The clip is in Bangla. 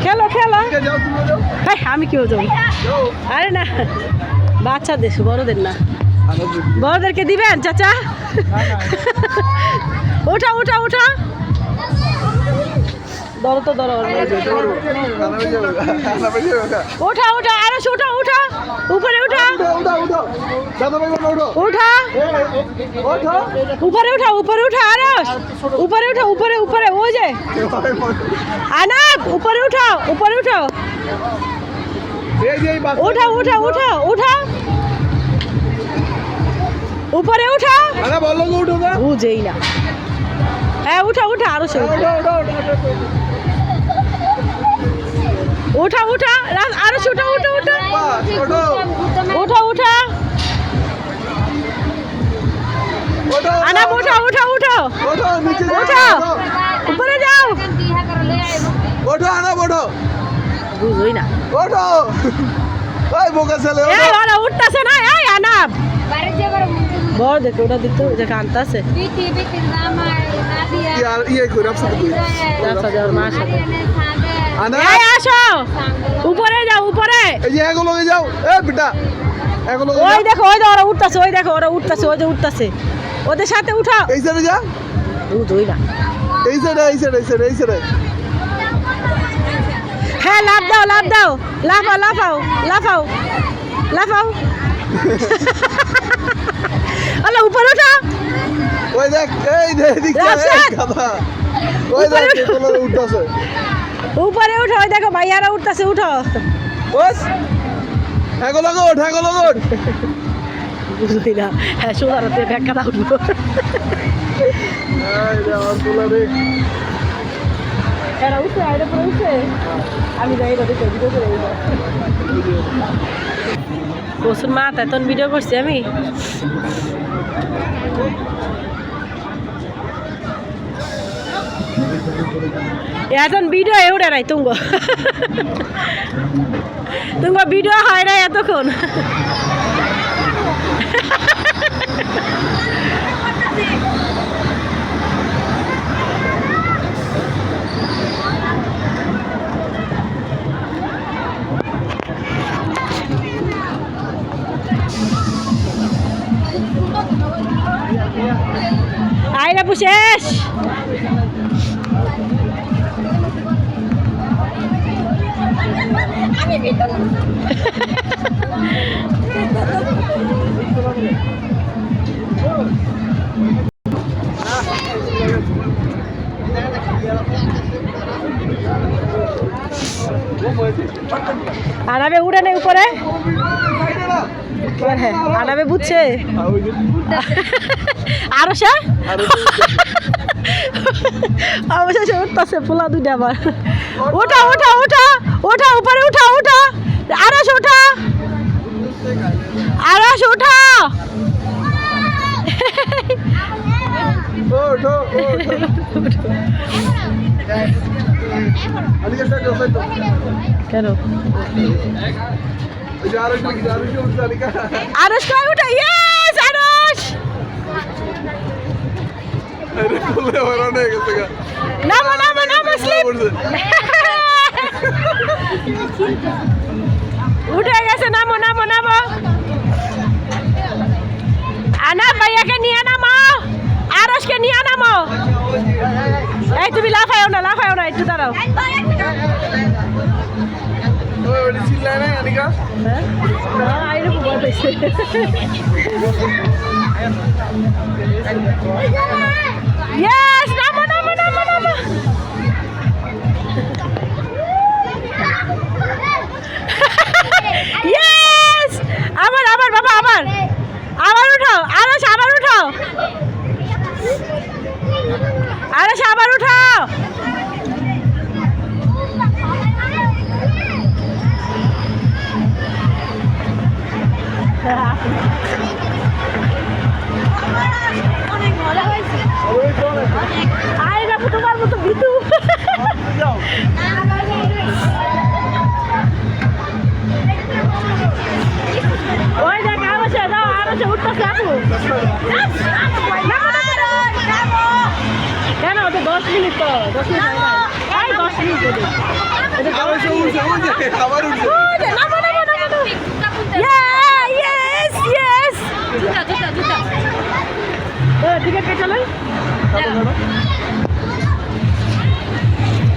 খেলো খেলো আমি কেউ যাবো আরে না বাচ্চাদের বড়দের না বড়দেরকে দিবেন চাচা ওঠা ওঠা ওঠা ধরো তো ধরো ওঠা ওঠা আরো ওঠা ওঠা উপরে ওঠা ওঠা উপরে ওঠা উপরে ওঠা আরো উপরে ওঠা উপরে উপরে ওই যে আনা উপরে উঠাও উপরে উঠাও ওঠা ওঠা ওঠা ওঠা উপরে উঠা বুঝেই না হ্যাঁ উঠা উঠা আরো সে উঠা উঠা আরো উঠা উঠা উঠা উঠা উঠা আনা উঠা উঠা উঠা উঠা উপরে যাও ওঠো আনা ওঠো বুঝই না ওঠো ওই বোকা ছেলে এই ওরা উঠতাছে না এই আনা বড় দেখো ওটা দিতে যে কানতাছে यार ये कोई रफ सकती है 10,000 মাস আনা এই আসো উপরে যাও উপরে এই যে এগুলো লয়ে যাও এ বেটা এগুলো ওই দেখো ওই ওরা উঠতাছে ওই দেখো ওরা উঠতাছে ওই যে উঠতাছে ওদের সাথে উঠাও এই সাইডে যা বুঝই না এই সাইডে এই সাইডে এই সাইডে এই সাইডে হ্যাঁ লাফ দাও লাফাও লাফাও লাফাও লাফাও আল্লাহ উপরে ওঠা ওই দেখ এই দেখছ গাধা ওই দেখ এগুলো উঠতাছে উপরে উঠো ওই দেখো ভাইয়ারা উঠতাছে উঠো বস এগুলো ওঠ এগুলো ওঠ বুঝই না হ্যাঁ সোনারাতে ব্যাখ্যা দাও উঠবো এই রে আমার তোলা রে এরা উঠছে আইডা পরে উঠছে আমি যাই না দেখে ভিডিও করে বসুন মাথা তখন ভিডিও করছি আমি এখন ভিডিও এউড়ে নাই তুঙ্গ ভিডিও হয় নাই এতক্ষণ আইরা পুশেষ আনাবে উড়ে নেই উপরে আনাবে বুঝছে আরো সে অবশেষে উঠতেছে পোলা দুইটা আবার ওঠা ওঠা ওঠা ওঠা উপরে উঠা উঠা আরো ওঠা আরো ওঠা ওঠো কেন আরশ কই উঠা ইয়েস আরশ আরে কোলে হরান হয়ে গেছে গা নামো নামো নামো স্লিপ উঠে গেছে নামো নামো নামো আনা ভাইয়াকে নিয়ে নামো আরশকে নিয়ে নামো এই তুমি লাফায়ও না একটু দাঁড়াও ওই চিল্লায় না আনিকা হ্যাঁ না আইরে বলতেছে ইয়েস নামো নামো নামো নামো ইয়েস আবার বাবা আবার উঠাও আরশ আবার উঠাও আরশ আবার উঠাও অনেক মজা হয়েছে আরে দেখো তোমার মতো ভিতু ওই দেখ আরো সে উঠতেছে আপু কেন ওদের 10 মিনিট তো 10 মিনিট এই 10 মিনিট ওদের আবার সে উঠছে আবার উঠছে নামো ইয়েস ইয়েস জুতা টিকিট কে চলে কাটো, কাটো।